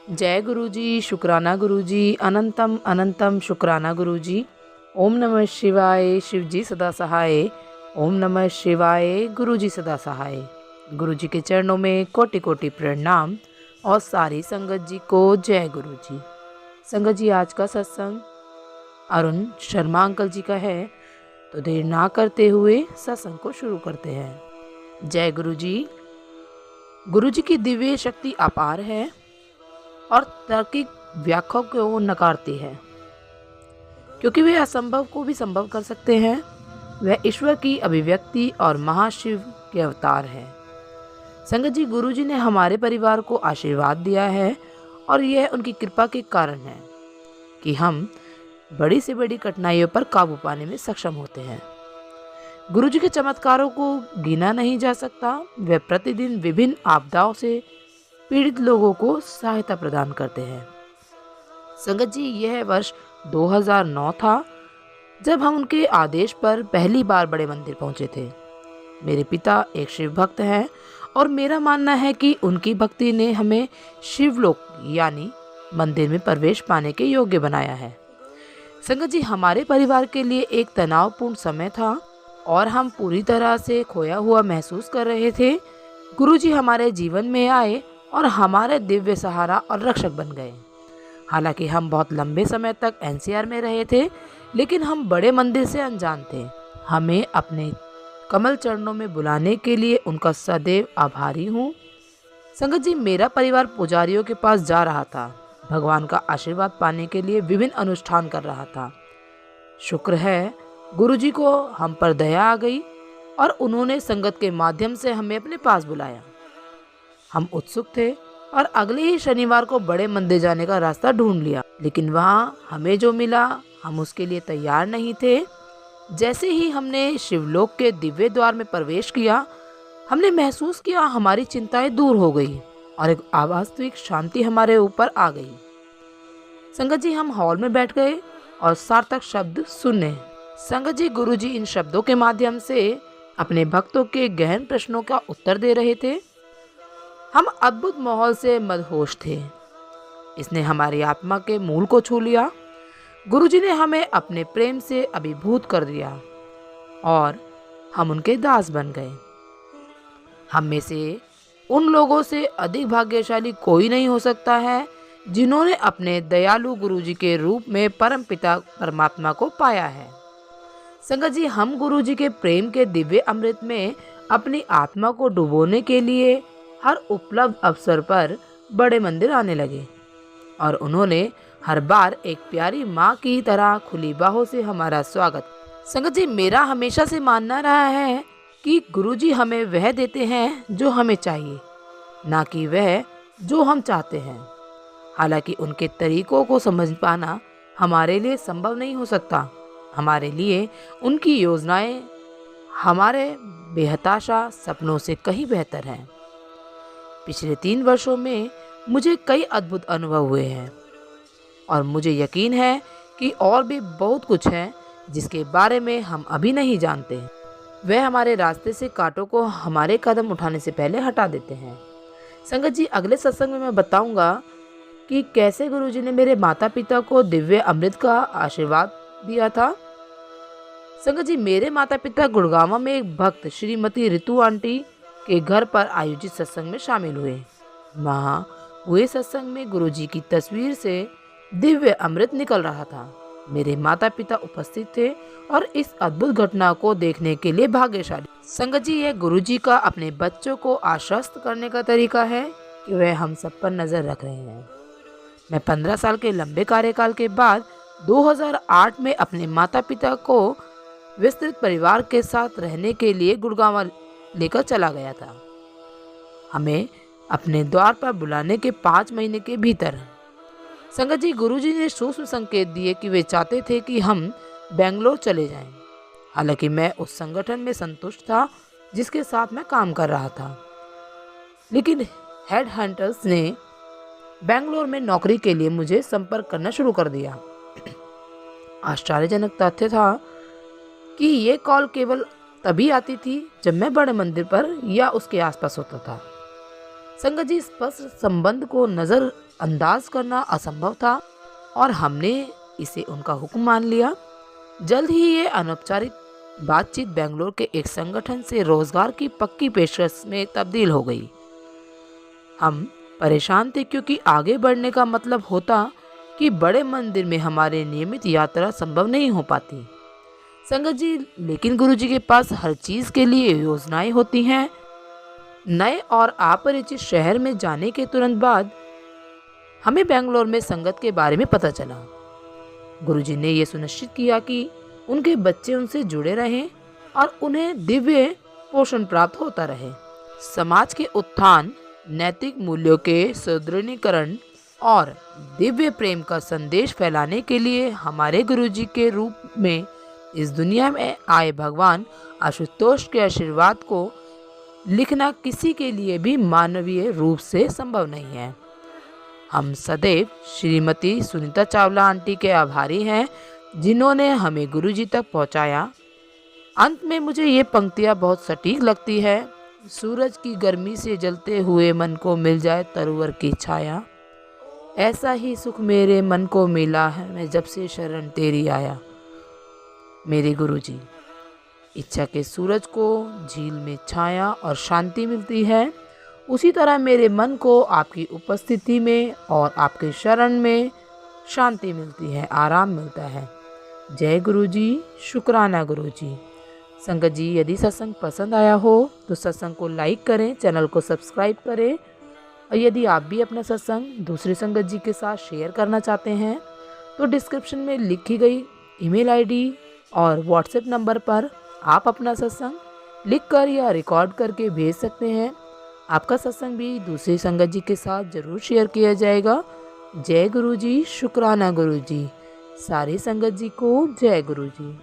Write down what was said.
जय गुरुजी, शुक्राना गुरुजी, अनंतम अनंतम शुक्राना गुरुजी। ओम नमः शिवाय, शिवजी सदा सहाय। ओम नमः शिवाय, गुरुजी सदा सहाय। गुरुजी के चरणों में कोटि कोटि प्रणाम और सारी संगत जी को जय गुरुजी। संगत जी, आज का सत्संग अरुण शर्मा अंकल जी का है, तो देर ना करते हुए सत्संग को शुरू करते हैं। जय गुरुजी। गुरुजी की दिव्य शक्ति अपार है और तार्किक व्याख्या को नकारती है, क्योंकि वे असंभव को भी संभव कर सकते हैं। वह ईश्वर की अभिव्यक्ति और महाशिव के अवतार है। संगत जी, गुरुजी ने हमारे परिवार को आशीर्वाद दिया है और यह उनकी कृपा के कारण है कि हम बड़ी से बड़ी कठिनाइयों पर काबू पाने में सक्षम होते हैं। गुरुजी के चमत्कारों को गिना नहीं जा सकता। वे प्रतिदिन विभिन्न आपदाओं से पीड़ित लोगों को सहायता प्रदान करते हैं। संगत जी, यह वर्ष 2009 था जब हम उनके आदेश पर पहली बार बड़े मंदिर पहुंचे थे। मेरे पिता एक शिव भक्त हैं और मेरा मानना है कि उनकी भक्ति ने हमें शिवलोक यानी मंदिर में प्रवेश पाने के योग्य बनाया है। संगत जी, हमारे परिवार के लिए एक तनावपूर्ण समय था और हम पूरी तरह से खोया हुआ महसूस कर रहे थे। गुरुजी हमारे जीवन में आए और हमारे दिव्य सहारा और रक्षक बन गए। हालांकि हम बहुत लंबे समय तक एनसीआर में रहे थे, लेकिन हम बड़े मंदिर से अनजान थे। हमें अपने कमल चरणों में बुलाने के लिए उनका सदैव आभारी हूँ। संगत जी, मेरा परिवार पुजारियों के पास जा रहा था, भगवान का आशीर्वाद पाने के लिए विभिन्न अनुष्ठान कर रहा था। शुक्र है गुरुजी को हम पर दया आ गई और उन्होंने संगत के माध्यम से हमें अपने पास बुलाया। हम उत्सुक थे और अगले ही शनिवार को बड़े मंदिर जाने का रास्ता ढूंढ लिया, लेकिन वहाँ हमें जो मिला हम उसके लिए तैयार नहीं थे। जैसे ही हमने शिवलोक के दिव्य द्वार में प्रवेश किया, हमने महसूस किया हमारी चिंताएं दूर हो गई और एक अवास्तविक शांति हमारे ऊपर आ गई। संगत जी, हम हॉल में बैठ गए और सार्थक शब्द सुने। संगत जी, गुरुजी इन शब्दों के माध्यम से अपने भक्तों के गहन प्रश्नों का उत्तर दे रहे थे। हम अद्भुत माहौल से मदहोश थे। इसने हमारी आत्मा के मूल को छू लिया। गुरुजी ने हमें अपने प्रेम से अभिभूत कर दिया और हम उनके दास बन गए। हम में से उन लोगों से अधिक भाग्यशाली कोई नहीं हो सकता है जिन्होंने अपने दयालु गुरुजी के रूप में परमपिता परमात्मा को पाया है। संगत जी, हम गुरुजी के प्रेम के दिव्य अमृत में अपनी आत्मा को डुबोने के लिए हर उपलब्ध अवसर पर बड़े मंदिर आने लगे और उन्होंने हर बार एक प्यारी माँ की तरह खुली बाहों से हमारा स्वागत। संगत जी, मेरा हमेशा से मानना रहा है कि गुरुजी हमें वह देते हैं जो हमें चाहिए, ना कि वह जो हम चाहते हैं। हालांकि उनके तरीकों को समझ पाना हमारे लिए संभव नहीं हो सकता। हमारे लिए उनकी योजनाएं हमारे बेहताशा सपनों से कहीं बेहतर हैं। पिछले 3 वर्षों में मुझे कई अद्भुत अनुभव हुए हैं और मुझे यकीन है कि और भी बहुत कुछ है जिसके बारे में हम अभी नहीं जानते। वह हमारे रास्ते से कांटों को हमारे कदम उठाने से पहले हटा देते हैं। संगत जी, अगले सत्संग में मैं बताऊंगा कि कैसे गुरुजी ने मेरे माता पिता को दिव्य अमृत का आशीर्वाद दिया था। संगत जी, मेरे माता पिता गुड़गांव में एक भक्त श्रीमती रितु आंटी के घर पर आयोजित सत्संग में शामिल हुए। वहाँ हुए सत्संग में गुरुजी की तस्वीर से दिव्य अमृत निकल रहा था। मेरे माता पिता उपस्थित थे और इस अद्भुत घटना को देखने के लिए भाग्यशाली। संगत जी, यह गुरुजी का अपने बच्चों को आश्वस्त करने का तरीका है कि वह हम सब पर नजर रख रहे हैं। मैं 15 साल के लंबे कार्यकाल के बाद 2008 में अपने माता पिता को विस्तृत परिवार के साथ रहने के लिए गुड़गांव लेकर चला गया था। हमें अपने द्वार पर बुलाने के 5 महीने के भीतर संगत जी, गुरुजी ने सूक्ष्म संकेत दिए कि वे चाहते थे कि हम बेंगलोर चले जाएं। हालांकि मैं उस संगठन में संतुष्ट था जिसके साथ मैं काम कर रहा था, लेकिन हेड हंटर्स ने बेंगलोर में नौकरी के लिए मुझे संपर्क करना शुरू कर दिया। आश्चर्यजनक तथ्य था कि ये कॉल केवल तभी आती थी जब मैं बड़े मंदिर पर या उसके आसपास होता था। संगत जी, स्पष्ट संबंध को नज़रअंदाज करना असंभव था और हमने इसे उनका हुक्म मान लिया। जल्द ही ये अनौपचारिक बातचीत बेंगलोर के एक संगठन से रोजगार की पक्की पेशकश में तब्दील हो गई। हम परेशान थे क्योंकि आगे बढ़ने का मतलब होता कि बड़े मंदिर में हमारे नियमित यात्रा संभव नहीं हो पाती। संगत जी, लेकिन गुरुजी के पास हर चीज के लिए योजनाएं होती हैं। नए और अपरिचित शहर में जाने के तुरंत बाद हमें बेंगलोर में संगत के बारे में पता चला। गुरुजी ने यह सुनिश्चित किया कि उनके बच्चे उनसे जुड़े रहें और उन्हें दिव्य पोषण प्राप्त होता रहे। समाज के उत्थान, नैतिक मूल्यों के सुदृढ़ीकरण और दिव्य प्रेम का संदेश फैलाने के लिए हमारे गुरुजी के रूप में इस दुनिया में आए भगवान आशुतोष के आशीर्वाद को लिखना किसी के लिए भी मानवीय रूप से संभव नहीं है। हम सदैव श्रीमती सुनीता चावला आंटी के आभारी हैं, जिन्होंने हमें गुरुजी तक पहुंचाया। अंत में मुझे ये पंक्तियाँ बहुत सटीक लगती है। सूरज की गर्मी से जलते हुए मन को मिल जाए तरुवर की छाया, ऐसा ही सुख मेरे मन को मिला है मैं जब से शरण तेरी आया। मेरे गुरुजी, इच्छा के सूरज को झील में छाया और शांति मिलती है, उसी तरह मेरे मन को आपकी उपस्थिति में और आपके शरण में शांति मिलती है, आराम मिलता है। जय गुरुजी, शुक्राना गुरुजी। संगत जी, यदि सत्संग पसंद आया हो तो सत्संग को लाइक करें, चैनल को सब्सक्राइब करें और यदि आप भी अपना सत्संग दूसरे संगत जी के साथ शेयर करना चाहते हैं तो डिस्क्रिप्शन में लिखी गई ईमेल आईडी और व्हाट्सएप नंबर पर आप अपना सत्संग लिखकर या रिकॉर्ड करके भेज सकते हैं। आपका सत्संग भी दूसरे संगत जी के साथ जरूर शेयर किया जाएगा। जय गुरुजी, शुक्राना गुरुजी। सारे संगत जी को जय गुरुजी।